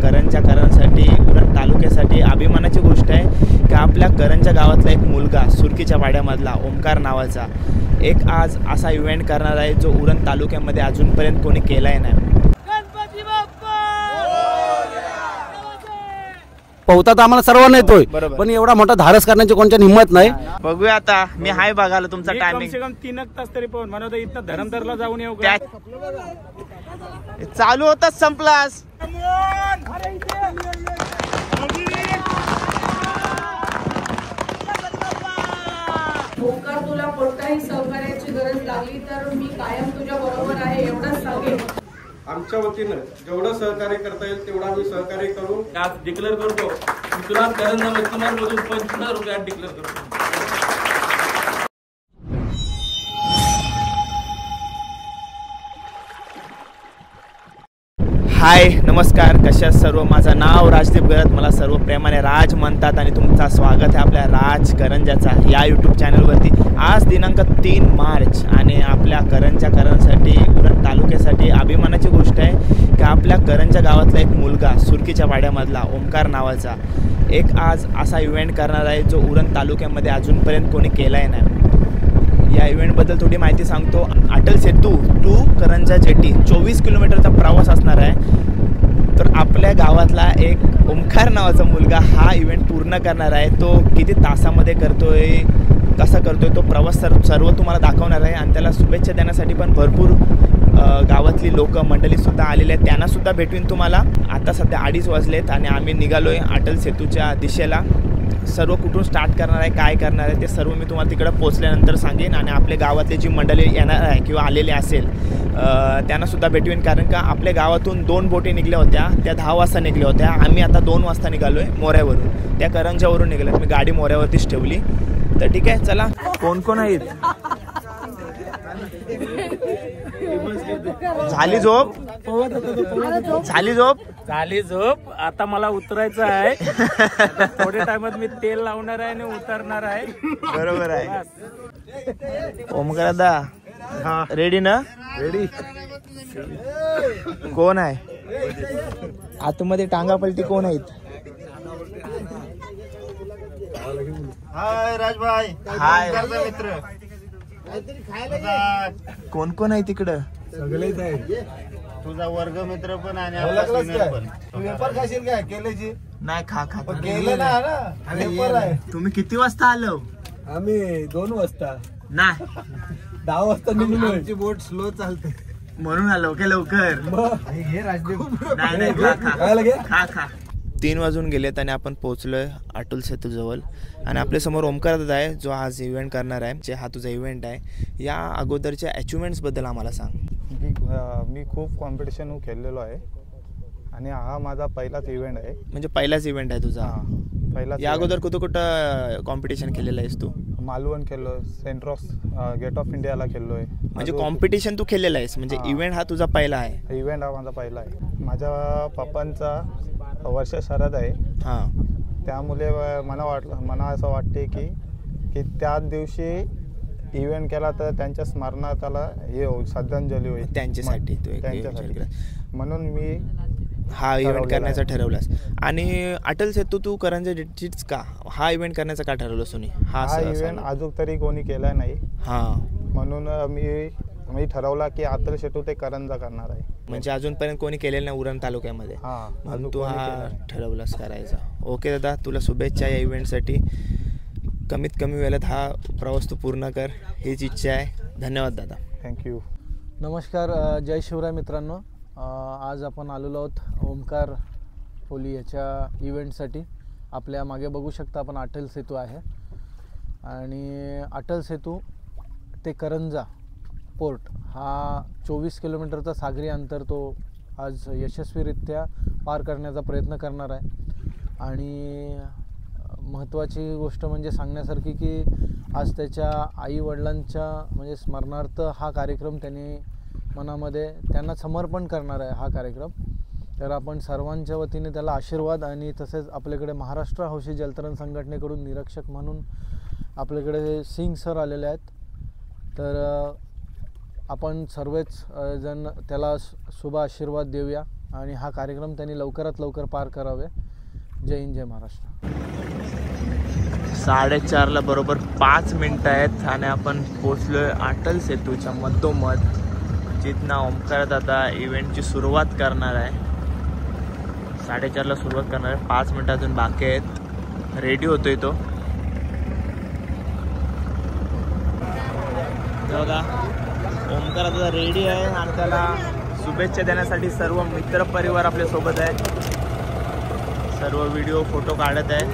करंजाकरांसाठी उरण तालुक्यासाठी अभिमानाची गोष्ट आहे की आपल्या करंजा गावातला एक मुलगा सुरकीच्या वाड्यामधला ओमकार नावाचा एक आज असा इव्हेंट करणार आहे जो उरण तालुक्यामध्ये अजूनपर्यंत कोणी केलाय नाही। पोहता तर आम्हाला सर्वांना येतोय, पण एवढा मोठा धाडस करण्याची कोणत्या हिंमत नाही। बघूया आता मी हाय बघायला तुमचा टायमिंग कम से कम 3 तास तरी पोहून म्हणतो इथं धरमदरला जाऊन येऊ चालू होताच संपलास। ओंकार तुला कोणत्याही सहकार्याची गरज लागली तर मी कायम तुझ्या बरोबर आहे एवढंच सांगेन। आमच्या वतीनं जेवढं सहकार्य करता येईल तेवढं आम्ही सहकार्य करू। आज डिक्लेअर करतो मी तुला करंजा मधून 25,000 रुपयात डिक्लेअर करतो। हाय नमस्कार, कशा सर्व। माझं नाव राजदीप गरत, मला सर्व प्रेमाने राज म्हणतात आणि तुमचं स्वागत आहे आपल्या राज करंजाचा या यूट्यूब चॅनलवरती। आज दिनांक 3 मार्च आणि आपल्या करंजाकरांसाठी उरण तालुक्यासाठी अभिमानाची गोष्ट आहे की आपल्या करंजा गावातला एक मुलगा सुरकीच्या वाड्यामधला ओमकार नावाचा एक आज असा इव्हेंट करणार आहे जो उरण तालुक्यामध्ये अजूनपर्यंत कोणी केलाय नाही। या इव्हेंटबद्दल थोडी माहिती सांगतो। Atal Setu to Karanja jetty 24 किलोमीटरचा प्रवास असणार आहे। तर आपल्या गावातला एक ओमकार नावाचा मुलगा हा इव्हेंट पूर्ण करणार आहे। तो किती तासामध्ये करतोय, कसा करतोय, तो प्रवास सर्व तुम्हाला दाखवणार आहे आणि त्याला शुभेच्छा देण्यासाठी पण भरपूर गावातली लोक मंडळीसुद्धा आलेले आहेत, त्यांनासुद्धा भेटून तुम्हाला। आता सध्या 2:30 वाजलेत आणि आम्ही निघालोय अटल सेतूच्या दिशेला। सर्व कुठून स्टार्ट करणार आहे, काय करणार आहे ते सर्व मी तुम्हाला तिकडे पोहोचल्यानंतर सांगेन आणि आपल्या गावातले जी मंडळी येणार आहे किंवा आलेले असेल त्यांनासुद्धा भेटवेन। कारण का आपल्या गावातून 2 बोटी निघल्या होत्या, त्या 10 वाजता निघल्या होत्या। आम्ही आता 2 वाजता निघालो आहे मोऱ्यावरून, त्या करंजावरून निघाल्यात। मी गाडी मोऱ्यावरतीच ठेवली। तर ठीक आहे, चला। कोण कोण आहेत? झाली झोप? झाली झोप। आता मला उतरायचं आहे। थोड्या टाइमात मी तेल लावणार आहे आणि उतरणार आहे। बरोबर आहे। ओमकार दादा रेडी ना? रेडी। कोण आहे आतमध्ये? टांगा पलटी कोण आहेत? हाय राजभाई, हाय मित्र। कोण कोण आहे तिकडं? सगळेच आहे, तुझा वर्ग मित्र पण आणि आपला सिनियर पण। तू वेपर खाशील काय केलेची? नाही खा केले ना वेपर आहे। तुम्ही किती वाजता आलो? आम्ही 2 वाजता नाही 10 वाजता निघलो। आमची बोट स्लो चालते म्हणून आलो की लवकर। हे राजदीप नाही खा 3 वाजून गेलेत आणि आपण पोहोचलोय अटल सेतू जवळ आणि आपल्या समोर ओमकार दादा आहे जो आज इव्हेंट करणार आहे। जे हा तुझा इव्हेंट आहे, या अगोदरच्या अचिव्हमेंट्स बद्दल आम्हाला सांग। मी खूप कॉम्पिटिशन खेळलेलो आहे आणि हा माझा पहिलाच इव्हेंट आहे। म्हणजे पहिलाच इव्हेंट आहे तुझा? पहिला। या अगोदर कुठं कॉम्पिटिशन केलेलं आहेस तू? मालवण खेळलोय, गेट ऑफ इंडियाला खेळलोय। म्हणजे कॉम्पिटिशन तू केलेलं आहेस, म्हणजे इव्हेंट हा तुझा पहिला आहे? इव्हेंट हा माझा पहिला आहे। माझ्या पप्पांचा वर्ष शरद आहे, त्यामुळे मला असं वाटते की त्याच दिवशी इव्हेंट केला तर त्यांच्या स्मरणाला हे श्रद्धांजली होईल त्यांच्यासाठी म्हणून मी हा इव्हेंट करण्याचा ठरवलास। आणि अटल सेतू तू करंजा जेटीच का हा इव्हेंट करण्याचा का ठरवलं सोनी? हा इव्हेंट अजून तरी कोणी केला नाही, म्हणून मी ठरवला की अटल सेतू ते करंजा करणार आहे। म्हणजे अजूनपर्यंत कोणी केलेलं नाही उरण तालुक्यामध्ये, म्हणून तू हा ठरवलास करायचा। ओके दादा, तुला शुभेच्छा या इव्हेंटसाठी। कमीत कमी वेळेत हा प्रवास तू पूर्ण कर हीच इच्छा आहे। धन्यवाद दादा। थँक्यू। नमस्कार, जय शिवराय मित्रांनो। आज आपण आलेलो आहोत ओमकार पोली याच्या इव्हेंटसाठी। आपल्या मागे बघू शकता आपण अटल सेतू आहे आणि अटल सेतू ते करंजा पोर्ट हा 24 किलोमीटरचा सागरी अंतर तो आज यशस्वीरित्या पार करण्याचा प्रयत्न करणार आहे। आणि महत्त्वाची गोष्ट म्हणजे सांगण्यासारखी की आज त्याच्या आईवडिलांच्या म्हणजे स्मरणार्थ हा कार्यक्रम त्यांनी मनामध्ये त्यांना समर्पण करणार आहे हा कार्यक्रम। तर आपण सर्वांच्या वतीने त्याला आशीर्वाद आणि तसेच आपल्याकडे महाराष्ट्र हौशी जलतरण संघटनेकडून निरीक्षक म्हणून आपल्याकडे सिंग सर आलेले आहेत। तर आपण सर्वच जण त्याला शुभ आशीर्वाद देऊया आणि हा कार्यक्रम त्यांनी लवकरात लवकर पार करावे. जय हिंद, जय महाराष्ट्र. 4:30ला बरोबर 5 मिनिटं आहेत आणि आपण पोचलोय अटल सेतूच्या मधोमध, जिथनं ओमकार दादा इव्हेंटची सुरुवात करणार आहे. 4:30ला सुरुवात करणार आहे. 5 मिनिटं अजून बाकी आहेत. रेडी होतोय तो बघा. ओमकार दादा रेडी आहे आणि त्याला शुभेच्छा देण्यासाठी सर्व मित्र परिवार आपल्या सोबत आहे. सर्व व्हिडिओ फोटो काढत आहे.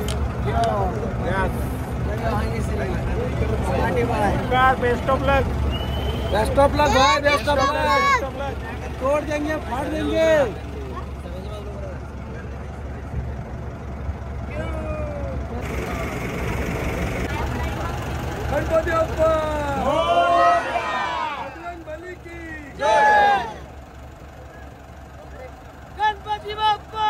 Best of luck. Best of luck भाई, बेस्ट ऑफ लक. तोड़ देंगे, फाड़ देंगे. गणपती बाप्पा बजरंगबली की जय. गणपती बाप्पा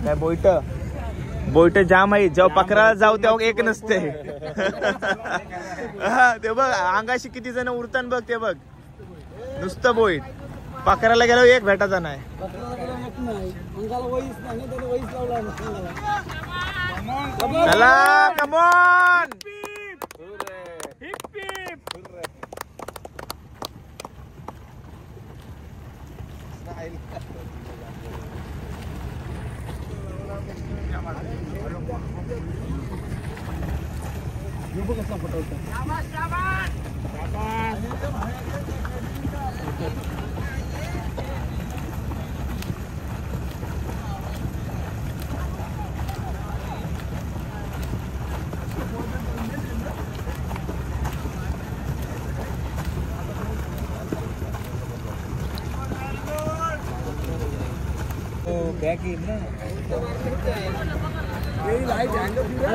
काय बोईट जाम आहे. जेव्हा पकडायला जाऊ तेव्हा एक नसते. ते बघ अंगाशी किती जण उरतान बघ. ते बघ नुसतं बोईट. पकडायला गेलो एक भेटायचा नाही. चला कमॉन.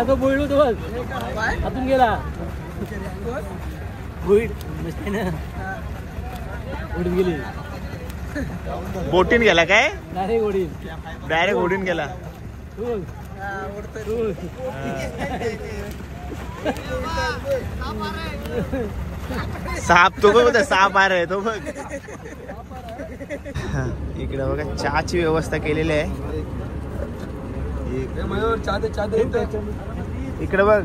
तो बोललो तो आतून गेला. उडून गेली. बोटीन गेला काय? डायरेक्ट उडून गेला. साप तो बघ. साप आ रे तो बघ. इकडे बघा चहाची व्यवस्था केलेली आहे. इकडे बघ.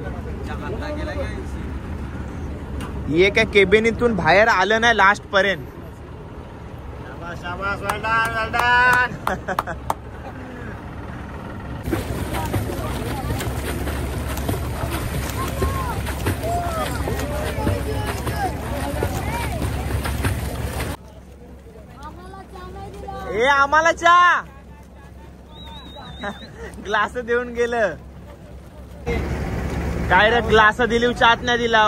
ये काय केबिनीतून बाहेर आलं नाही लास्ट पर्यंत. शाबास, well done, well done. ए आम्हाला चहा. ग्लास देऊन गेलं काय रे. ग्लास दिली चात नाही दिला.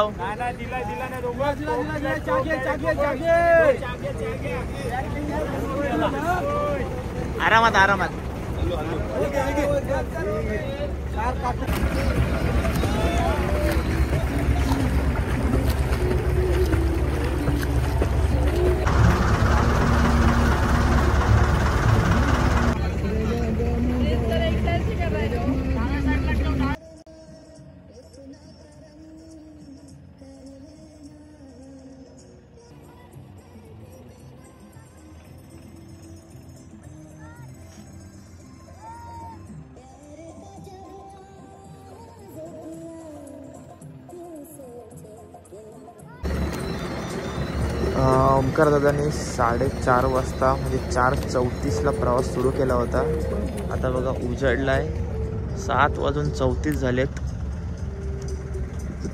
आरामात आरामात. ओमकार दादांनी 4:30 वाजता म्हणजे 4:34ला प्रवास सुरू केला होता. आता बघा उजळला आहे. 7:34 झालेत.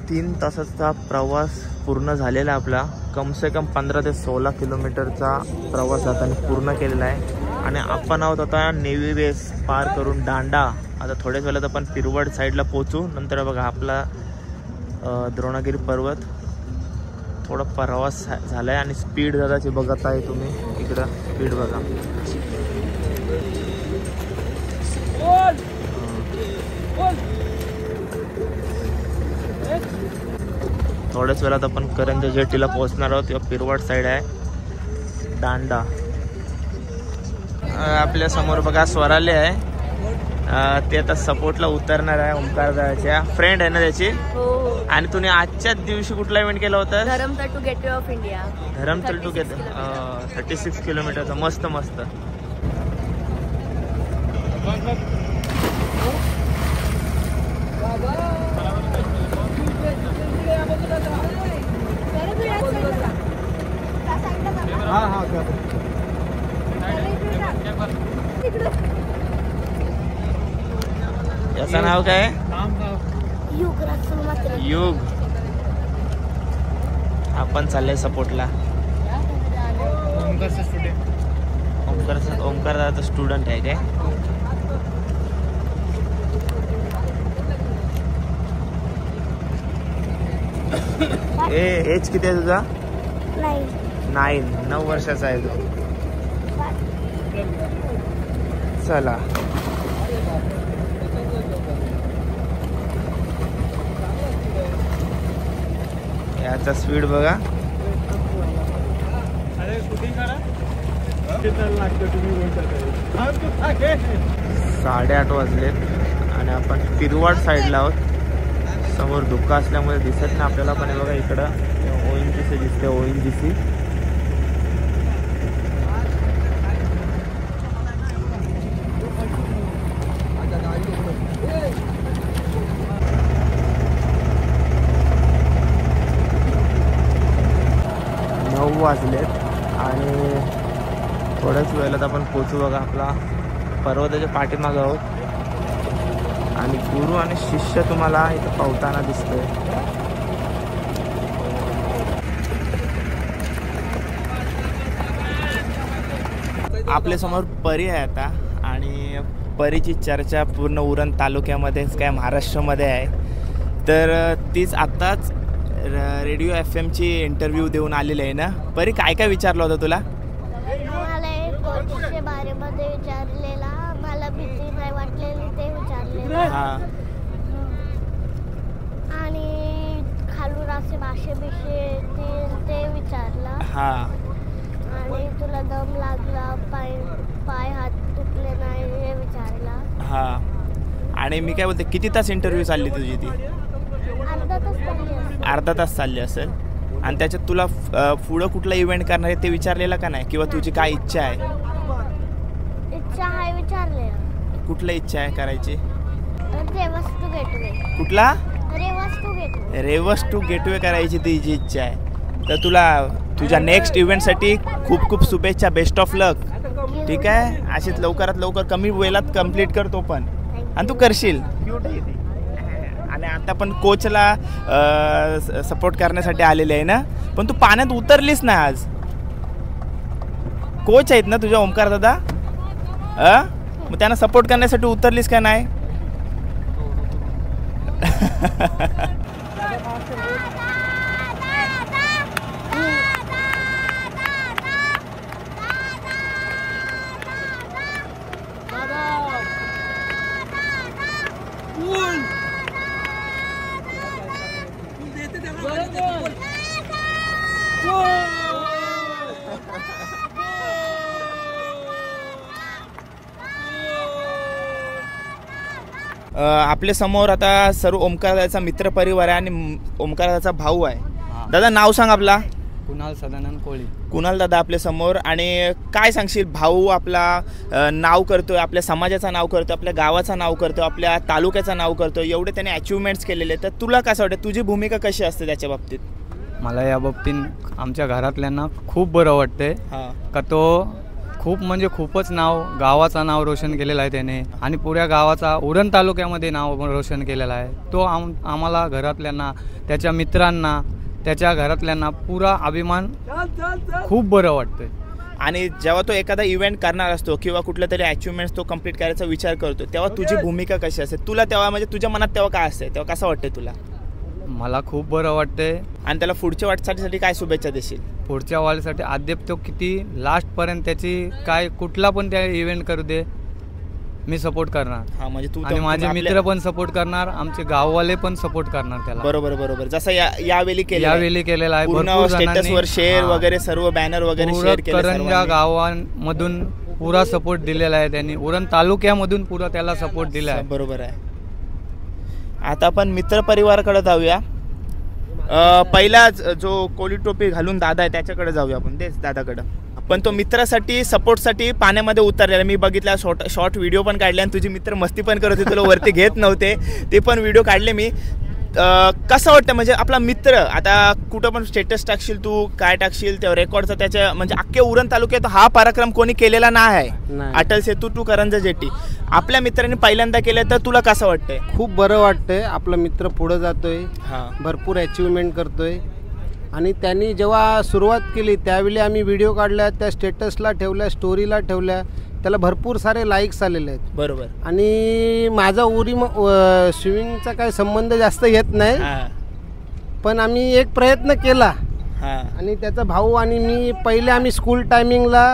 3 तासाचा प्रवास पूर्ण झालेला आपला. कमसे कम 15 ते 16 किलोमीटरचा प्रवास दादांनी पूर्ण केलेला आहे. आणि आपण आहोत आता नेव्ही बेस पार करून दांडा. आता थोड्याच वेळात आपण पिरवड साईडला पोचू. नंतर बघा आपला द्रोणागिरी पर्वत. थोडा प्रवास झालाय आणि स्पीड दादाची बघत आहे तुम्ही. इकडं स्पीड बघा. थोड्याच वेळात आपण करंजा जेटीला पोहोचणार आहोत. किंवा पिरवाड साईड आहे दांडा. आपल्या समोर बघा स्वराले आहे. ते आता सपोर्टला उतरणार आहे. ओमकार दादाच्या फ्रेंड आहे ना त्याची. आणि तुम्ही आजच्याच दिवशी कुठला इव्हेंट केला होता? Dharamtal to gateway of India. Dharamtal to gateway 36 किलोमीटरचा. मस्त मस्त. याचं नाव काय? युग. आपण चाललंय सपोर्टला. ओमकार दादाचा स्टुडंट आहे काय? एज किती आहे तुझा? 9 वर्षाचा आहे तो. चला याचा स्पीड बघा. 8:30 वाजलेत आणि आपण पिरवाड साईडला आहोत. समोर धुका असल्यामुळे दिसत नाही आपल्याला. पण बघा इकडं ONGC दिसते. ONGC वाजलेत आणि थोड्याच वेळेला आपण पोचू. बघा आपला पर्वताच्या पाठीमागं आहोत आणि गुरु आणि शिष्य तुम्हाला इथं पावताना दिसतोय. आपल्या समोर परी आहे आता. आणि परीची चर्चा पूर्ण उरण तालुक्यामध्येच काय महाराष्ट्रामध्ये आहे. तर तीच आत्ताच रेडिओ FM ची इंटरव्ह्यू देऊन आलेली आहे ना. परी काय काय विचारलं होतं तुला? मला कोचच्या बारेमध्ये विचारलेला. मला भीती नाही वाटलेली ते विचारलेलं. आणि खालून असे भाषेविषयी ते विचारला. आणि तुला दम लागला, पाय हात तुटले नाही हे विचारला. आणि मी काय बोलते, किती तास इंटरव्ह्यू चालली तुझी ती? अर्धा तास चालली असेल. आणि त्याच्यात तुला पुढं कुठला इव्हेंट करणार आहे ते विचारलेलं का नाही? किंवा तुझी काय इच्छा आहे? इच्छा आहे विचारलेलं. कुठली इच्छा आहे करायची? Revas to gateway. कुठला? Revas to gateway. Revas to gateway करायची तुझी इच्छा आहे. तर तुला तुझ्या नेक्स्ट इव्हेंटसाठी खूप खूप शुभेच्छा. बेस्ट ऑफ लक. ठीक आहे. अशीच लवकरात लवकर कमी वेळात कंप्लीट करतो पण. आणि तू करशील. आणि आता पण कोचला सपोर्ट करण्यासाठी आलेले आहे ना. पण तू पाण्यात उतरलीस ना आज. कोच आहेत ना तुझ्या ओमकार दादा. मग त्यांना सपोर्ट करण्यासाठी उतरलीस का नाही? आपल्या समोर आता सर्व ओमकारदाचा मित्र परिवार आहे आणि ओमकारदाचा भाऊ आहे. दादा नाव सांग आपला. कुणाल सदानंद कोळी. कुणाल दादा आपल्या समोर. आणि काय सांगशील, भाऊ आपला नाव करतोय, आपल्या समाजाचं नाव करतोय, आपल्या गावाचं नाव करतोय, आपल्या तालुक्याचं नाव करतोय, एवढे त्याने अचिव्हमेंट्स केलेले. तर तुला कसं वाटतं, तुझी भूमिका कशी असते त्याच्या बाबतीत? मला या बाबतीत आमच्या घरातल्यांना खूप बरं वाटते का तो खूप म्हणजे खूपच गावाचं नाव रोशन केलेलं आहे त्याने. आणि पुऱ्या गावाचा उरण तालुक्यामध्ये नाव रोशन केलेलं आहे तो. आम्हाला घरातल्यांना, त्याच्या मित्रांना, त्याच्या घरातल्यांना पुरा अभिमान खूप बरं वाटतंय. आणि जेव्हा तो एखादा इव्हेंट करणार असतो किंवा कुठल्या तरी अचिव्हमेंट्स तो कंप्लीट करायचा विचार करतो, तेव्हा तुझी भूमिका कशी असते? तुला तेव्हा म्हणजे तुझ्या मनात तेव्हा काय असते, तेव्हा कसं वाटते तुला? मला खूप बरं वाटतंय. आणि त्याला पुढच्या वाटचालीसाठी काय शुभेच्छा देशील? पुढच्या वाढीसाठी अद्याप तो किती लास्टपर्यंत त्याची काय कुठला पण त्या इव्हेंट करू दे, मी सपोर्ट करणार. हा म्हणजे तू आणि माझे मित्र पण सपोर्ट करणार, आमचे गाववाले पण सपोर्ट करणार त्याला. बरोबर बरोबर. जसं यावेळी केलेला आहे. पूर्ण स्टेटसवर शेअर वगैरे सर्व बॅनर वगैरे शेअर केले. करंजा गावांमधून पुरा सपोर्ट दिलेला आहे त्यांनी. उरण तालुक्यामधून पुरा त्याला सपोर्ट दिला आहे. बरोबर आहे. आता आपण मित्र परिवाराकडे जाऊया. पहिला जो कोली टोपी घालून दादा आहे त्याच्याकडे जाऊया आपण. तेच दादाकडे. पण तो मित्रासाठी सपोर्टसाठी पाण्यामध्ये उतरलेला मी बघितला. शॉर्ट व्हिडिओ पण काढले आणि तुझी मित्र मस्ती पण करत होते, तुला वरती घेत नव्हते, ते पण व्हिडिओ काढले मी. कसं वाटतं म्हणजे आपला मित्र आता कुठं पण स्टेटस टाकशील तू, काय टाकशील तेव्हा रेकॉर्डचा त्याच्या म्हणजे अख्ख्या उरण तालुक्यात हा पराक्रम कोणी केलेला नाही आहे. Atal Setu to Karanja jetty आपल्या मित्रांनी पहिल्यांदा केलं, तर तुला कसं वाटतंय? खूप बरं वाटतंय. आपला मित्र पुढे जातोय, भरपूर अचिव्हमेंट करतोय. आणि त्यांनी जेव्हा सुरुवात केली त्यावेळी आम्ही व्हिडिओ काढल्या, त्या स्टेटसला ठेवल्या, स्टोरीला ठेवल्या, त्याला भरपूर सारे लाईक्स आलेले आहेत. बरोबर. आणि माझा स्विमिंगचा काही संबंध जास्त येत नाही, पण आम्ही एक प्रयत्न केला. आणि त्याचा भाऊ आणि मी पहिले आम्ही स्कूल टायमिंगला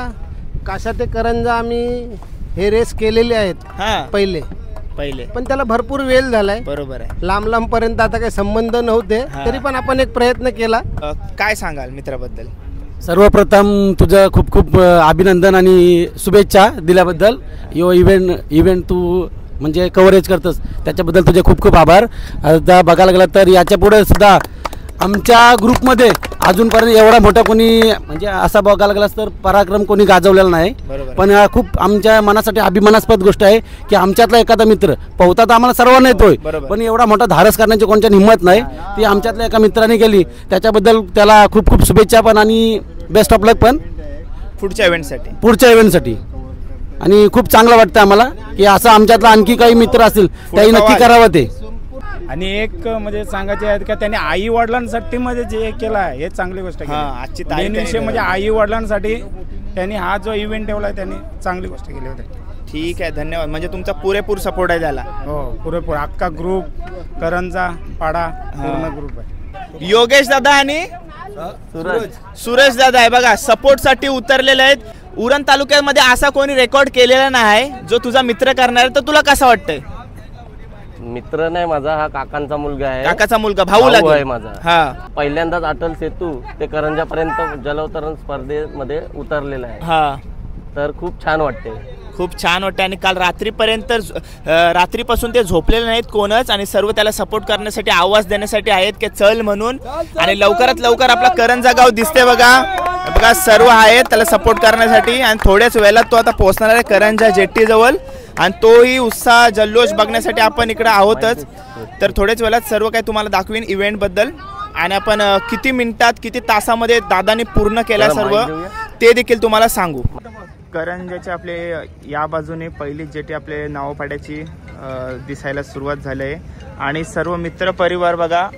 काशा ते करंजा आम्ही हे रेस केलेले आहेत पहिले, पण त्याला भरपूर वेळ झालाय. बरोबर आहे. लांब पर्यंत आता काही संबंध नव्हते, तरी पण आपण एक प्रयत्न केला. काय सांगाल मित्राबद्दल? सर्वप्रथम तुझं खूप खूप अभिनंदन आणि शुभेच्छा दिल्याबद्दल. यो इव्हेंट तू म्हणजे कव्हरेज करतोस त्याच्याबद्दल तुझे खूप खूप आभार. आता बघायला गेलं तर याच्या पुढे सुद्धा आमच्या ग्रुपमध्ये अजूनपर्यंत एवढा मोठा कोणी म्हणजे असा बघायला गेलास तर पराक्रम कोणी गाजवलेला नाही. पण खूप आमच्या मनासाठी अभिमानास्पद गोष्ट आहे की आमच्यातला एखादा मित्र पोहता तर आम्हाला सर्वांना येतोय, पण एवढा मोठा धाडस करण्याची कोणत्या हिंमत नाही, ती आमच्यातल्या एका मित्राने केली. त्याच्याबद्दल त्याला खूप खूप शुभेच्छा पण आणि बेस्ट ऑफ लक पण पुढच्या इव्हेंटसाठी. आणि खूप चांगलं वाटतं आम्हाला की असं आमच्यातला आणखी काही मित्र असतील त्याही नक्की करावं ते. आणि एक म्हणजे सांगायचे आहेत का त्यांनी आई वडिलांसाठी मध्ये जे केलं आहे हे चांगली गोष्ट आजची विषय म्हणजे आई वडिलांसाठी त्यांनी हा जो इव्हेंट ठेवला आहे त्यांनी चांगली गोष्ट केली होती. ठीक आहे, धन्यवाद. म्हणजे तुमचा पुरेपूर सपोर्ट आहे त्याला? हो, पुरेपूर. अख्खा ग्रुप करंजा पाडा पूर्ण ग्रुप आहे. योगेश दादा आणि सुरेश दादा आहे बघा, सपोर्टसाठी उतरलेले आहेत. उरण तालुक्यामध्ये असा कोणी रेकॉर्ड केलेला नाही जो तुझा मित्र करणार, तर तुला कसं वाटतंय? मित्र नाही माझा, हा काकांचा मुलगा आहे. काकाचा मुलगा, भाऊ आहे माझा. पहिल्यांदाच अटल सेतू ते करंजापर्यंत जलवतरण स्पर्धेमध्ये उतरलेला आहे. तर खूप छान वाटते. आणि काल रात्रीपासून ते झोपलेले नाहीत कोणच, आणि सर्व त्याला सपोर्ट करण्यासाठी, आवाज देण्यासाठी आहेत की चल म्हणून. आणि लवकरात लवकर आपला करंजा गाव दिसते बघा, सर्व आहेत त्याला सपोर्ट करण्यासाठी. आणि थोड्याच वेळात तो आता पोहोचणार आहे करंजा जेट्टी जवळ, आणि तोही उत्साह जल्लोष बघण्यासाठी आपण इकडे आहोतच. तर थोड्याच वेळात सर्व काही तुम्हाला दाखवीन इव्हेंट बद्दल. आणि आपण किती मिनिटात किती तासामध्ये दादानी पूर्ण केला सर्व ते देखील तुम्हाला सांगू. करंजाचे आपले या बाजूने पहिली जेटी आपले नावपाड्याची दिसायला सुरुवात झाली आहे. आणि सर्व मित्र परिवार बघा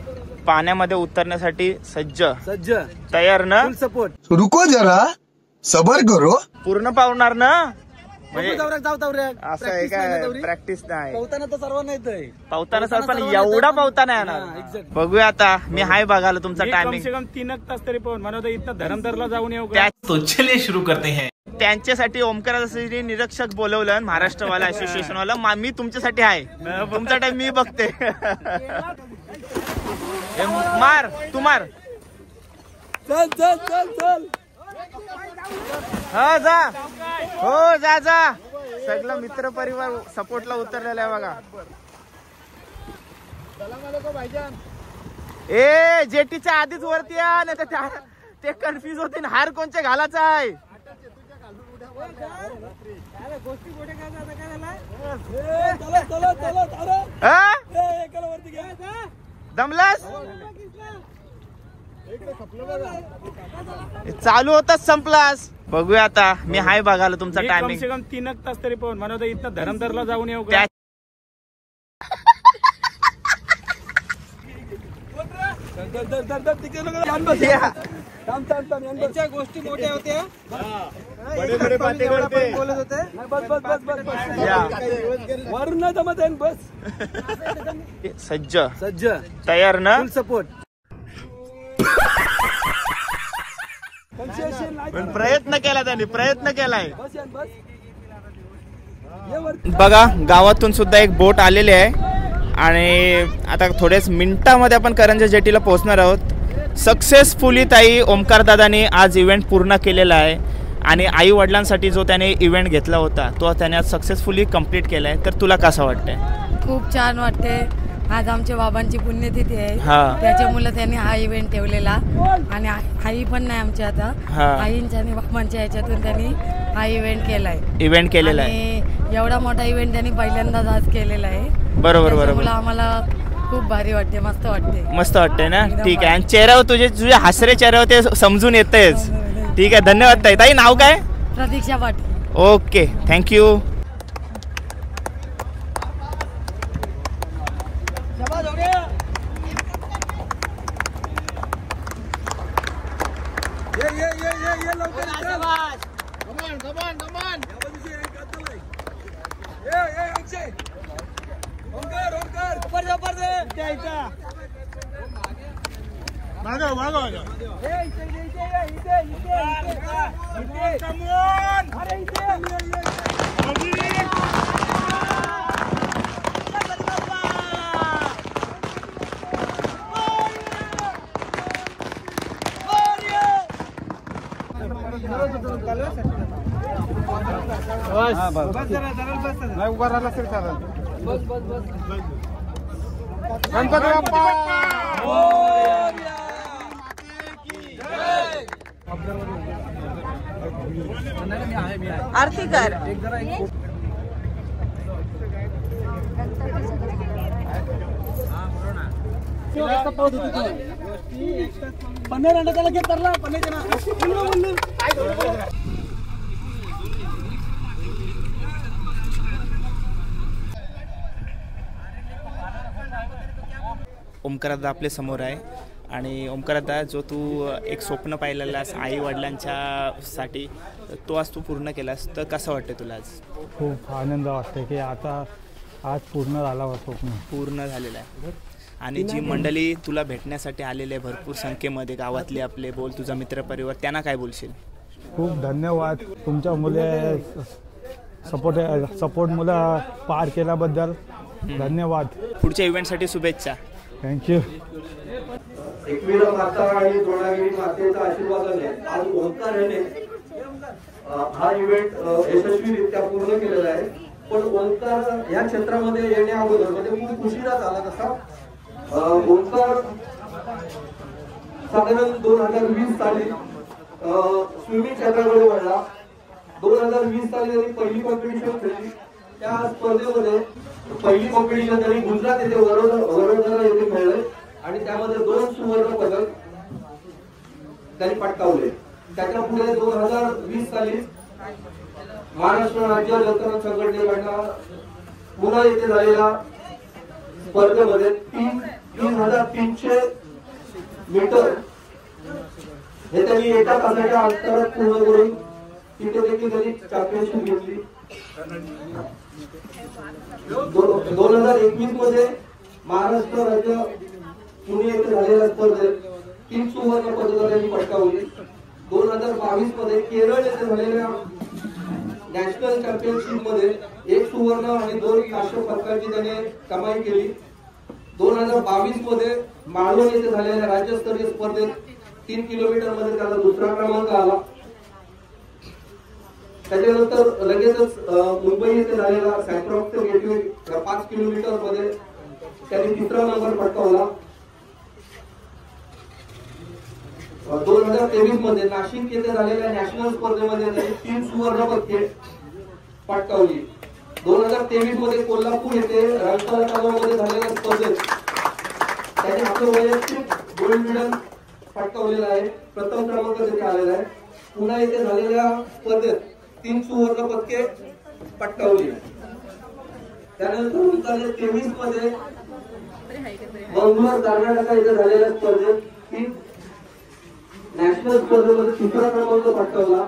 पाण्यामध्ये उतरण्यासाठी सज्ज तयार ना? सपोर्ट. रुको जरा सबर करो. पूर्ण पावणार ना? म्हणजे असं आहे काय? प्रॅक्टिस नाही पोहताना तर सर्वांना येतंय. पावताना सर, पण एवढा पावताना येणार. बघूया आता. मी हाय बघायला तुमचा टायमिंग. कम 3 तास तरी पाहून म्हणतो इथं धरमदरला जाऊन येऊ. चलिए सुरू करते हैं. त्यांच्यासाठी ओमकारासाठी निरीक्षक बोलवलं महाराष्ट्रवाला असोसिएशन वाला. मी तुमच्यासाठी आहे. तुमचा टाइम मी बघते. मार तू मार. चल हा जा. हो जा. सगळं मित्र परिवार सपोर्टला उतरलेला आहे बघा. ए जेटीच्या आधीच वरती या, नाही तर ते कन्फ्युज होते. हार कोणच्या घालायचा आहे? दमलास? चालू होताच संपलास. बघूया आता. मी हाय बघायला तुमचा टायमिंग. कम 3 तास तरी पाहून म्हणतो इथं धरमदरला जाऊन येऊ. गोष्टी मोठ्या होत्या. वरून नाही जमत आहे. बस सज्ज तयार ना? सपोर्ट. प्रयत्न केला त्यांनी, प्रयत्न केलाय. बघा गावातून सुद्धा एक बोट आलेली आहे आणि आता थोड्याच मिनिटामध्ये आपण करंजा जेटीला पोहोचणार आहोत. सक्सेसफुली ताई ओमकार दादाने आज इव्हेंट पूर्ण केलेला आहे आणि आई वडिलांसाठी जो त्याने इव्हेंट घेतला होता तो त्याने आज सक्सेसफुली कंप्लीट केला आहे. तर तुला कसं वाटतंय? खूप छान वाटते. आज आमच्या बाबांची पुण्यतिथी आहे, त्याच्यामुळे त्यांनी हा इव्हेंट ठेवलेला आणि आई पण नाही आमच्या आता, आईंच्या आणि बाबांच्या ह्याच्यातून त्यांनी हा इव्हेंट केलेला आहे. एवढा मोठा इव्हेंट त्यांनी पहिल्यांदाच आज केलेला आहे. बरोबर बरोबर. आम्हाला खूप भारी वाटते, मस्त वाटते ना. ठीक आहे. आणि चेहऱ्यावर तुझे हसरे चेहऱ्यावर ते समजून येतेच. ठीक आहे, धन्यवाद ताई. ताई नाव काय? प्रतीक्षा पाटील. Okay, thank you. गणपती बाप्पा आरती कर. ओमकारदा आपल्या समोर आहे आणि ओमकारदा जो तू एक स्वप्न पाहिलेलास आई वडिलांच्या साठी तो आज तू पूर्ण केलास, तर कसं वाटतं तुला आज? खूप आनंद वाटते की आता आज पूर्ण झाला, स्वप्न पूर्ण झालेलं आहे. आणि जी मंडळी तुला भेटण्यासाठी आलेले आहे भरपूर संख्येमध्ये गावातले आपले, बोल तुझा मित्रपरिवार, त्यांना काय बोलशील? खूप धन्यवाद तुमच्या मुले सपोर्ट मुलं पार केल्याबद्दल धन्यवाद. पुढच्या इव्हेंटसाठी शुभेच्छा. थँक्यू. एकविरा माता आणि द्रोणागिरी मातेच्या आशीर्वादाने आज ओंकार याने हा इव्हेंट यशस्वीरित्या पूर्ण केलेला आहे. पण ओंकार या क्षेत्रामध्ये येण्या अगोदर म्हणजे खूप उशिरा झाला तसा. ओंकार साधारण 2020 साली स्विमिंग क्षेत्रामध्ये वळला. 2020 साली त्यांनी पहिली कॉम्पिटिशन खेळली. त्या स्पर्धेमध्ये पहिली कॉम्पिटिशन त्यांनी गुजरात येथे वडोदरा येथे खेळले आणि त्यामध्ये 2 सुवर्ण पदक त्यांनी पटकावले. त्याच्या पुढे 2020 साली महाराष्ट्र राज्य जलतरण संघटनेकडून पुन्हा येथे झालेल्या स्पर्धेमध्ये 3300 मीटर हे त्यांनी एका तासाच्या अंतरात पूर्ण करून तिथे देखील त्यांनी चॅम्पियनशिप घेतली. 2021 मध्ये महाराष्ट्र राज्य पुणे येथे झालेल्या स्पर्धेत 3 सुवर्ण पदक त्यांनी पटकावली. 2022 मध्ये केरळ येथे झालेल्या नॅशनल चॅम्पियनशिप मध्ये 1 सुवर्ण आणि 2 कांस्य पदकांची त्याने कमाई केली. 2022 मध्ये मालवण येथे झालेल्या राज्यस्तरीय स्पर्धेत 3 किलोमीटर मध्ये त्याला दुसरा क्रमांक आला. त्याच्यानंतर लगेचच मुंबई येथे झालेला सॅक्रॉफ्ट गेटवे 5 किलोमीटर मध्ये त्यांनी 3रा नंबर पटकावला. 2023 मध्ये नाशिक येथे झालेल्या नॅशनल स्पर्धेमध्ये त्यांनी 3 सुवर्ण पदके पटकावली. 2023 मध्ये कोल्हापूर येथे रंकाळा तलावामध्ये झालेल्या स्पर्धेत त्यांनी आपलं वैयक्तिक गोल्ड मेडल पटकावलेलं आहे. प्रथम क्रमांक तिथे आलेला आहे. पुन्हा येथे झालेल्या स्पर्धेत 3 सुवर्ण पदके पटकावली. त्यानंतर 2023 मध्ये मंगळूर कर्नाटक येथे झालेल्या स्पर्धेत 3 नॅशनल स्पर्धेमध्ये 3रा क्रमांक पटकावला.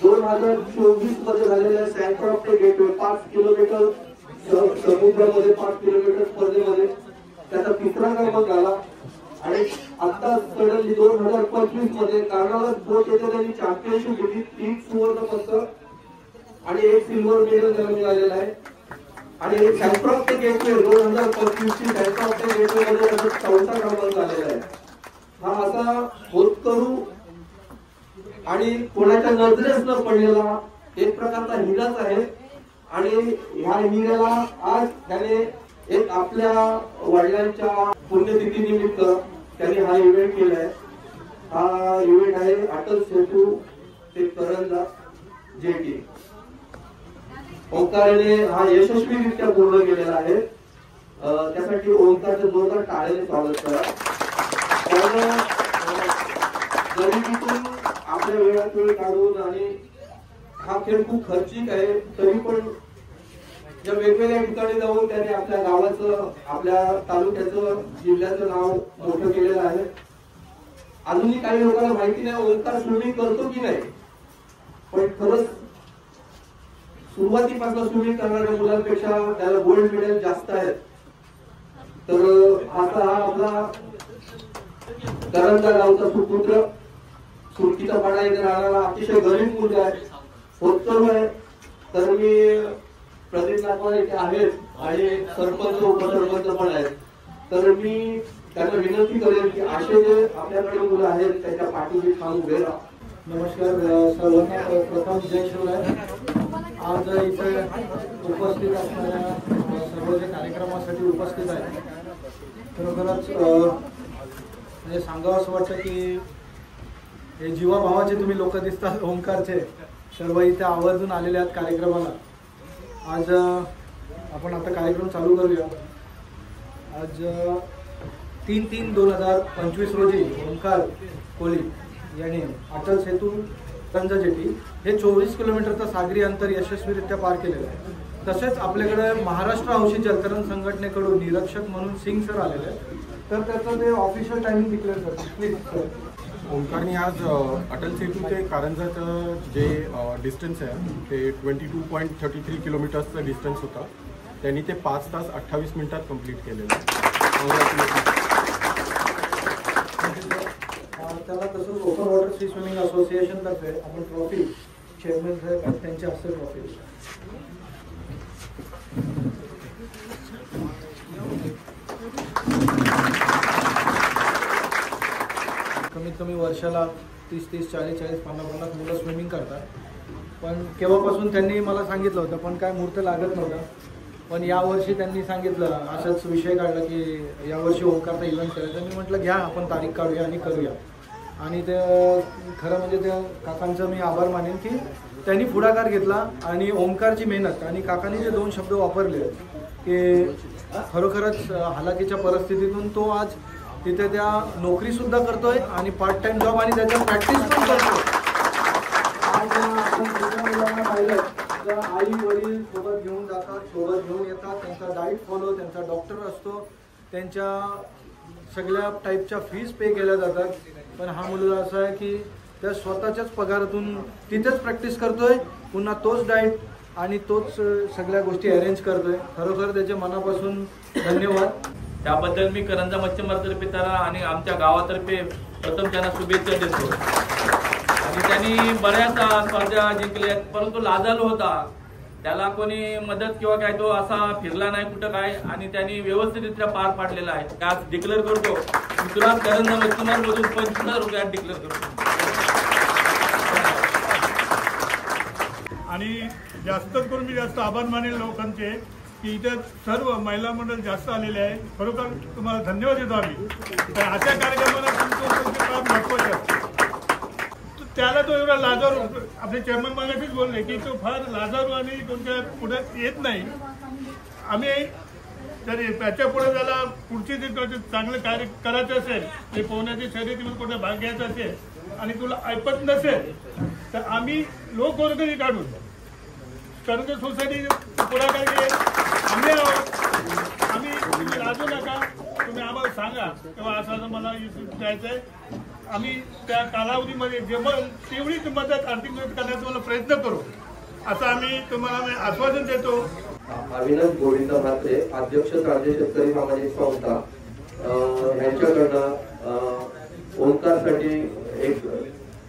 2024 मध्ये झालेल्या सॅक्रॉफ्ट गेटवे 5 किलोमीटर समुद्रामध्ये 5 किलोमीटर स्पर्धेमध्ये त्याचा 3रा क्रमांक आला. आणि आता सडनली 2025 मध्ये कर्नाटक बोट येथे त्यांनी चॅम्पियनशिप घेतली. 3 सुवर्ण पदक आणि एक सिल्वर मेडल त्याला मिळालेलं आहे. आणि सॅम्प्रा ऑफ द गेटवे 2025 ची सॅम्प्रा ऑफ द गेटवे मध्ये त्याचा 4था क्रमांक आलेला आहे. हा असा होतकरू आणि कोणाच्या नजरेस न पडलेला एक प्रकारचा हिराच आहे. आणि ह्या हिऱ्याला आज त्याने एक आपल्या वडिलांच्या पुण्यतिथी निमित्त त्यांनी हा इव्हेंट केलाय. हा इव्हेंट आहे अटल सेतू ते करंजा जेटी. ओंकारने हा यशस्वीरित्या पूर्ण केलेला आहे. त्यासाठी ओंकारचं जोरदार टाळ्याने स्वागत करा. गरिबीतून आपल्या वेळात वेळ काढून आणि हा खेळ खूप खर्चिक आहे तरी पण ज्या वेगवेगळ्या ठिकाणी जाऊन त्याने आपल्या गावाचं आपल्या तालुक्याचं जिल्ह्याचं नाव मोठं केलेलं आहे. अजूनही काही लोकांना माहिती नाही ओंकार स्विमिंग करतो की नाही, पण खरंच सुरुवातीपासून स्विमिंग करणाऱ्या मुलांपेक्षा त्याला गोल्ड मेडल जास्त आहेत. तर आता हा आपला करंजा गावचा सुपुत्र सुरकीचा पाडा इथे राहणारा अतिशय गरीब मुलगा आहे, होतकरू आहे. तर मी प्रदीप नागवार इथे आहेत आणि सरपंच उपसरपंच पण आहेत. तर मी त्यांना विनंती करेन की असे जे आपल्याकडे मुलं आहेत त्याच्या पाठीशी ठाम उभे राहा. नमस्कार सर्वांना. प्रथम जय शिवराय. आज इथे उपस्थित असणाऱ्या सर्व जे कार्यक्रमासाठी उपस्थित आहेत खरोखरच म्हणजे सांगावं असं वाटतं की हे जीवाभावाचे तुम्ही लोक दिसतात ओंकारचे सर्व इथे आवर्जून आलेले आहेत कार्यक्रमाला. आज आपण आता कार्यक्रम चालू करूया. आज 3/3/2025 रोजी ओंकार कोहली यांनी अटल सेतू करंजा जेटी हे 24 किलोमीटरचं सागरी अंतर यशस्वीरित्या पार केलेलं आहे. तसेच आपल्याकडे महाराष्ट्र हौशी जलतरण संघटनेकडून निरीक्षक म्हणून सिंग सर आलेले आहेत. तर त्याचं ते ऑफिशियल टायमिंग डिक्लेअर करतात. Please sir. ओंकारने आज अटल सेतू ते कारंजाचं जे डिस्टन्स आहे ते 22.33 किलोमीटर्सचं डिस्टन्स होता. त्यांनी ते 5 तास 28 मिनिटात कंप्लीट केलेलं आहे. त्याला तसंच open water sea swimming association तर्फे आपण ट्रॉफी चेअरमॅन साहेब त्यांच्या हस्ते ट्रॉफी कमीत कमी वर्षाला 30-30, 40-40, 50-50 मुलं स्विमिंग करतात. पण केव्हापासून त्यांनी मला सांगितलं होतं पण काय मुहूर्त लागत नव्हता. पण यावर्षी त्यांनी सांगितलं असाच विषय काढला की यावर्षी ओंकारचा इव्हेंट करायचा. मी म्हटलं घ्या आपण तारीख काढूया आणि करूया. आणि ते खरं म्हणजे त्या काकांचं मी आभार मानेन की त्यांनी पुढाकार घेतला आणि ओंकारची मेहनत आणि काकांनी जे 2 शब्द वापरले की खरोखरच हालाकीच्या परिस्थितीतून तो आज तिथे त्या नोकरीसुद्धा करतोय आणि पार्ट टाइम जॉब आणि त्याच्या प्रॅक्टिस पण करतोय. आज आपण मुलांना पाहिलं तर आई वडील सोबत घेऊन जातात, सोबत घेऊन येतात, त्यांचा डाईट फॉलो, त्यांचा डॉक्टर असतो, त्यांच्या सगळ्या टाईपच्या फीज पे केल्या जातात. पण हा मुलगा असा आहे की त्या स्वतःच्याच पगारातून तिथेच प्रॅक्टिस करतोय, पुन्हा तोच डाईट आणि तोच सगळ्या गोष्टी अरेंज करतोय. खरोखर त्याच्या मनापासून धन्यवाद. त्याबद्दल मी करंजा मच्छीमारतर्फे त्याला आणि आमच्या गावातर्फे प्रथम त्यांना शुभेच्छा देतो. आणि त्यांनी बऱ्याच स्पर्धा जिंकल्या परंतु लाजालू होता. त्याला कोणी मदत किंवा काय तो असा फिरला नाही कुठं काय आणि त्यांनी व्यवस्थितरित्या पार पाडलेला आहे. आज डिक्लेअर करतो मी तुला करंजा मच्छीमारमधून 25,000 रुपयात डिक्लेअर करतो. आणि जास्तच करून मी जास्त आभार मानेल लोकांचे की इथे सर्व महिला मंडळ जास्त आलेले आहे. खरोखर तुम्हाला धन्यवाद देतो आम्ही. तर अशा कार्यक्रमाला तुमचं काम महत्वाचं आहे. त्याला तो एवढा लाजारू आपले चेअरमन मागाशीच बोलले की तो फार लाजारू आणि कोणत्या पुढे येत नाही. आम्ही जर त्याच्या पुढे त्याला पुढची जे चांगलं कार्य करायचं असेल ते पोहण्याच्या शर्यतीमध्ये कुठे भाग घ्यायचा असेल आणि तुला ऐपत नसेल तर आम्ही लोकवर्गणी काढून करंजा सोसायटी पुढाकार घेईल. आम्ही आहोत. आम्ही तुम्ही लाजू नका. तुम्ही आम्हाला सांगा तेव्हा असं मला द्यायचं आहे. आम्ही त्या कालावधीमध्ये तेवढीच मदत आर्थिक मदत करण्याचा मला प्रयत्न करू असं आम्ही तुम्हाला आश्वासन देतो. अविनाश गोविंद म्हात्रे अध्यक्ष राज्य शेतकरी सामाजिक संस्था यांच्याकडनं ओंकारसाठी एक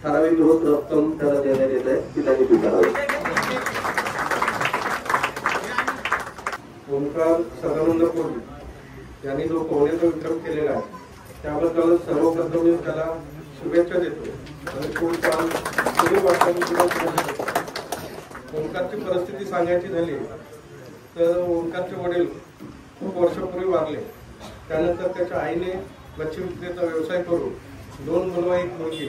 ठराविक रोख रक्कम त्याला देण्यात येत आहे ती त्यांनी स्वीकारावी. ओंकार सदानंद कोली यांनी जो पोहण्याचा विक्रम केलेला आहे त्याबद्दल सर्वप्रथम मी त्याला शुभेच्छा देतो आणि खूप छान सुरेख वाटतं. ओंकारची परिस्थिती सांगायची झाली तर ओंकारचे वडील खूप वर्षापूर्वी वारले. त्यानंतर त्याच्या आईने मच्छी विक्रीचा व्यवसाय करून 2 मुलं एक मुलगी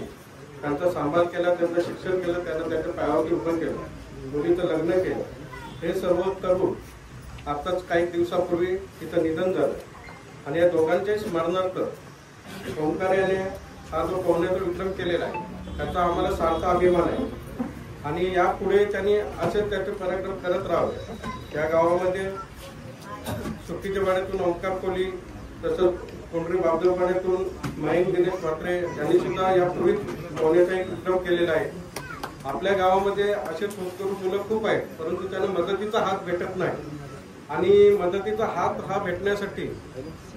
त्यांचा सांभाळ केला, त्यांचं शिक्षण केलं, त्यांना त्याच्या पायावरती उभं केलं, मुलीचं लग्न केलं. हे सर्व तरुण आताच काही दिवसापूर्वी तिथं निधन झालं आणि या दोघांच्या स्मरणार्थ ओंकार याने हा जो पोहण्याचा विक्रम केलेला आहे त्याचा आम्हाला सार्थ अभिमान आहे आणि यापुढे त्यांनी असे त्याचे पराक्रम करत राहावे. या गावामध्ये सुट्टीच्या वाड्यातून ओंकार कोली, तसंच कोंढरी बाबदेववाड्यातून मयंक दिनेश म्हात्रे यांनी सुद्धा यापूर्वी पोहण्याचा एक विक्रम केलेला आहे. आपल्या गावामध्ये असे संस्कृत मुलं खूप आहेत, परंतु त्यांना मदतीचा हात भेटत नाही आणि मदतीचा हात हा भेटण्यासाठी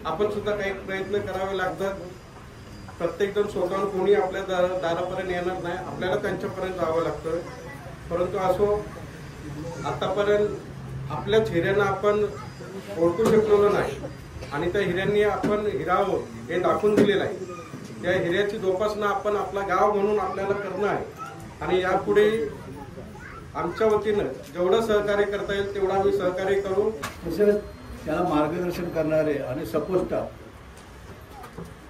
आपण सुद्धा काही प्रयत्न करावे लागतात. प्रत्येक जण स्वतःहून कोणी आपल्या दारापर्यंत येणार नाही, आपल्याला त्यांच्यापर्यंत जावं लागतं. परंतु असो, आतापर्यंत आपल्याच हिऱ्यांना आपण ओळखू शकलेलो नाही आणि त्या हिऱ्यांनी आपण हिरावं हे दाखवून दिलेलं आहे. त्या हिऱ्याची जोपासना आपण आपला गाव म्हणून आपल्याला करणं आहे आणि यापुढे आमच्या वतीनं जेवढं सहकार्य करता येईल तेवढं आम्ही सहकार्य करू. तसेच त्याला मार्गदर्शन करणारे आणि सपोर्ट स्टाफ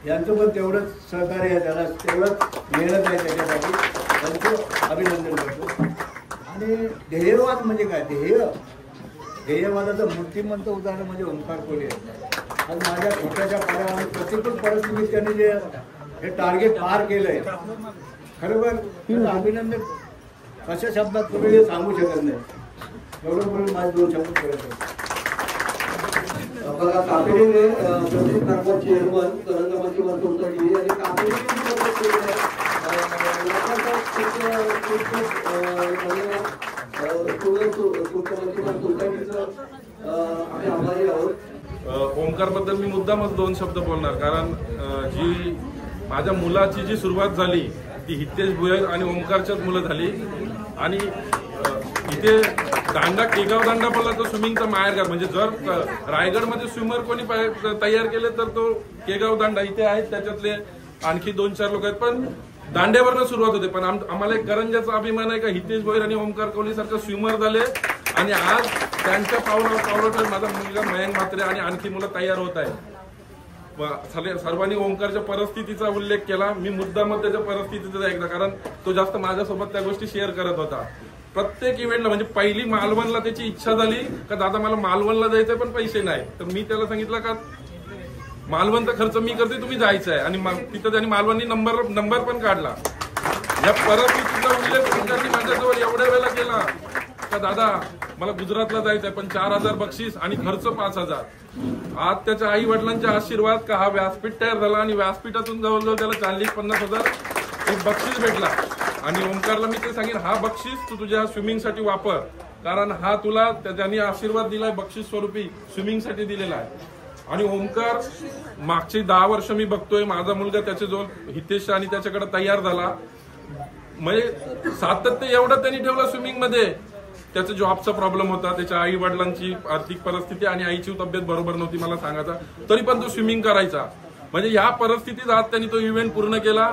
यांचं पण तेवढंच सहकार्य आहे, त्याला तेवढंच मेहनत आहे, त्याच्यासाठी त्यांचं अभिनंदन करतो. आणि ध्येयवाद म्हणजे काय, ध्येयवादाचं मूर्तिमंत उदाहरण म्हणजे ओंकार कोली आहे. आज माझ्या छोट्याच्या पायावर प्रतिकूल परिस्थितीत त्यांनी जे हे टार्गेट पार केलं आहे, खरोखर त्याचं अभिनंदन कशा शब्दात तुम्ही सांगू शकत नाही. एवढं बोलून माझे 2 शब्द करत बघा. कापेरीने प्रदीप नागपूर चेअरमन करंजामध्ये वर्तवून काढली आणि आम्ही आभारी आहोत. ओंकार बद्दल मी मुद्दामच 2 शब्द बोलणार, कारण जी माझ्या मुलाची जी सुरुवात झाली ती हितेश भुयर आणि ओंकारच्याच मुलं झाली आणि इथे दांडा केगाव दांडा बोलला तो स्विमिंगचा माहेरघर. म्हणजे जर रायगडमध्ये स्विमर कोणी तयार केले तर तो केगाव दांडा इथे आहेत. त्याच्यातले आणखी 2-4 लोक आहेत, पण दांड्यावरनं सुरुवात होते. पण आम्हाला एक करंजाचा अभिमान आहे का हितेश भोईर आणि ओंकार कोहली सारखं स्विमर झाले आणि आज त्यांच्या पावलावर माझा मुलगा मयंक म्हात्रे आणि आणखी मुलं तयार होत आहेत. सर्वांनी ओंकारच्या परिस्थितीचा उल्लेख केला. मी मुद्दाम त्याच्या परिस्थितीचा ऐकला, कारण तो जास्त माझ्यासोबत त्या गोष्टी शेअर करत होता. प्रत्येक इव्हेंटला म्हणजे पहिली मालवणला त्याची इच्छा झाली का दादा मला मालवणला जायचंय पण पैसे नाही, तर मी त्याला सांगितलं का मालवणचा खर्च मी करते, तुम्ही जायचं आहे. आणि तिथं त्यांनी मालवणी नंबर पण काढला. या परिस्थितीचा उल्लेख ओंकारनी माझ्याजवळ एवढ्या वेळेला केला का दादा मला गुजरातला जायचंय पण 4000 बक्षीस आणि खर्च 5000. आज त्याच्या आई वडिलांचे आशीर्वाद का हा व्यासपीठ तयार झाला आणि व्यासपीठातून जवळजवळ त्याला 40-50,000 एक बक्षीस भेटला. आणि ओंकारला मी ते सांगेन हा बक्षीस तू तुझ्या स्विमिंगसाठी वापर, कारण हा तुला त्यांनी आशीर्वाद दिलाय बक्षीस स्वरूपी स्विमिंगसाठी दिलेला आहे. आणि ओंकार मागची 10 वर्ष मी बघतोय, माझा मुलगा त्याच्या जवळ हितेश आणि त्याच्याकडे तयार झाला. म्हणजे सातत्य एवढं त्यांनी ठेवलं स्विमिंग मध्ये. त्याचा जॉबचा प्रॉब्लेम होता, त्याच्या आई वडिलांची आर्थिक परिस्थिती आणि आईची तब्येत बरोबर नव्हती मला सांगायचा, तरी पण तो स्विमिंग करायचा. म्हणजे या परिस्थितीत आज त्यांनी तो इव्हेंट पूर्ण केला.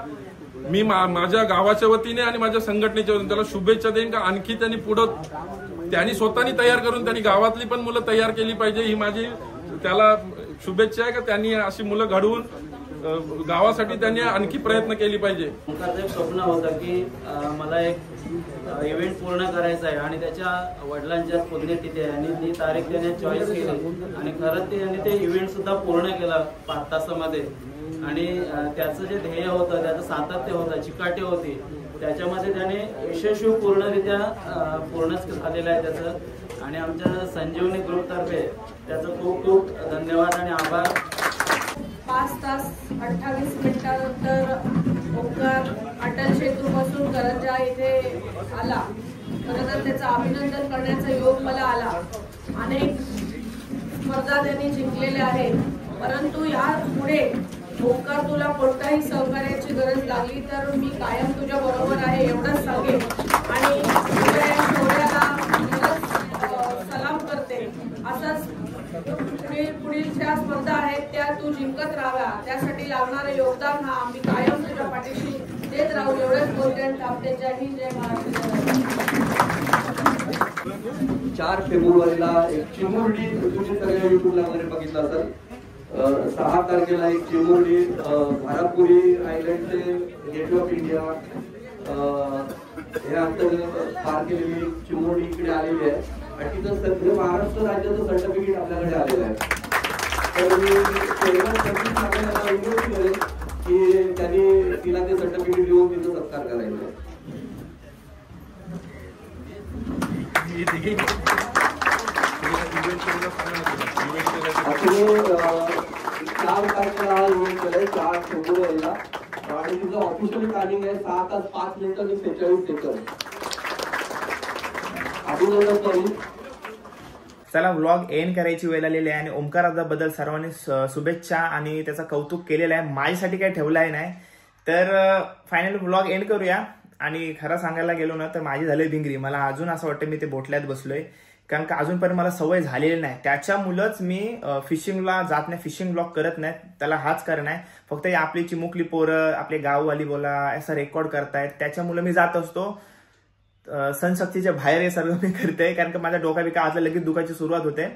मी माझ्या गावाच्या वतीने आणि माझ्या संघटनेच्या वतीने त्याला शुभेच्छा देईन का आणखी त्यांनी पुढं त्यांनी स्वतःनी तयार करून त्यांनी गावातली पण मुलं तयार केली पाहिजे, ही माझी त्याला शुभेच्छा आहे का त्यांनी अशी मुलं घडवून गावासाठी त्यांनी आणखी प्रयत्न केली पाहिजे. ओंकारचं एक स्वप्न होतं की मला एक इव्हेंट पूर्ण करायचा आहे आणि त्याच्या वडिलांच्या पुण्यतिथी आहे आणि ती तारीख त्याने चॉईस केली आणि खरंच त्यांनी ते इव्हेंट सुद्धा पूर्ण केला 5 तासामध्ये. आणि त्याचं जे ध्येय होतं, त्याचं सातत्य होतं, चिकाटी होती, त्याच्यामध्ये त्याने यशस्वीपूर्णरित्या पूर्णच झालेलं आहे त्याचं. आणि आमच्या संजीवनी ग्रुपतर्फे त्याचं खूप खूप धन्यवाद आणि आभार. 5 तास 28 मिनिटानंतर ओंकार अटल सेतूपासून करंजा इथे आला. खरं तर त्याचं अभिनंदन करण्याचा योग मला आला. अनेक स्पर्धा त्यांनी जिंकलेल्या आहेत, परंतु या पुढे ओंकार तुला कोणत्याही सहकार्याची गरज लागली तर मी कायम तुझ्या बरोबर आहे एवढंच सांगेन. आणि सलाम करते. असाच तू जिंकत राहावा, त्यासाठी लागणारं योगदान हा आम्ही कायम तुझ्या पाठीशी देत राहू. एवढंच बोलते आणि थांबते. जय हिंद, जय महाराष्ट्र. 4 फेब्रुवारीला एक चिमुरडी, तुम्ही सगळ्या युट्यूबला वगैरे बघितलं असेल. 6 तारखेला एक चिमुरडी भारापुरी आयलंडचे गेट ऑफ इंडिया हे अंतर्गत पार केलेली चिमुरडी इकडे आलेली आहे आणि तिथं सगळं महाराष्ट्र राज्याचं सर्टिफिकेट आपल्याकडे आलेलं आहे. तर मी सांगायला विनंती करेन की त्यांनी तिला ते सर्टिफिकेट देऊन तिचा सत्कार करायचा आहे. आपण 4 तारखेला हा इव्हेंट केलाय, 4 फेब्रुवारीला, आणि तिचं ऑफिशियल टायमिंग आहे 6 तास 5 मिनिटं आणि 46 सेकंद. अभिनंदन करू. चला, व्लॉग एंड करायची वेळ आलेली आहे आणि ओमकाराबद्दल सर्वांनी शुभेच्छा आणि त्याचं कौतुक केलेलं आहे. माझ्यासाठी काही ठेवलं आहे नाही. तर फायनली व्लॉग एंड करूया. आणि खरं सांगायला गेलो ना तर माझी झाली भिंगरी. मला अजून असं वाटतं मी ते बोटल्यात बसलोय, कारण का अजूनपर्यंत मला सवय झालेली नाही. त्याच्यामुळंच मी फिशिंगला जात नाही, फिशिंग ब्लॉग करत नाही. त्याला हाच कारण आहे. फक्त आपली चिमुकली पोरं, आपले गाववाली बोला असं रेकॉर्ड करतायत, त्याच्यामुळे मी जात असतो. सनशक्तीच्या बाहेर हे सर्व मी करते, कारण का माझ्या डोका बिका आतल्या लगेच दुखायची सुरुवात होते.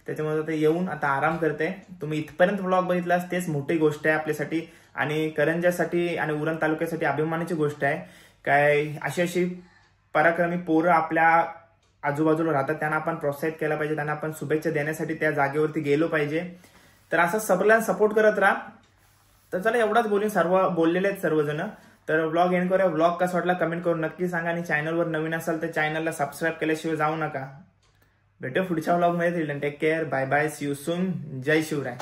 त्याच्यामुळे ते येऊन आता आराम करते. तुम्ही इथपर्यंत व्लॉग बघितलास तेच मोठी गोष्ट आहे आपल्यासाठी आणि करंजासाठी आणि उरण तालुक्यासाठी अभिमानाची गोष्ट आहे. काय अशी पराक्रमी पोरं आपल्या आजूबाजूला राहतात, त्यांना आपण प्रोत्साहित केला पाहिजे, त्यांना आपण शुभेच्छा देण्यासाठी त्या जागेवरती गेलो पाहिजे. तर असं सगळ्यांना सपोर्ट करत राहा. तर चला, एवढाच बोलून सर्व बोललेले आहेत सर्वजण. तर व्लॉग एंड करूया. व्लॉग कसा वाटला कमेंट करून नक्की सांगा आणि चॅनलवर नवीन असाल तर चॅनलला सबस्क्राईब केल्याशिवाय जाऊ नका. भेटू पुढच्या व्लॉग मध्ये. Take care, bye bye, see you soon. जय शिवराय.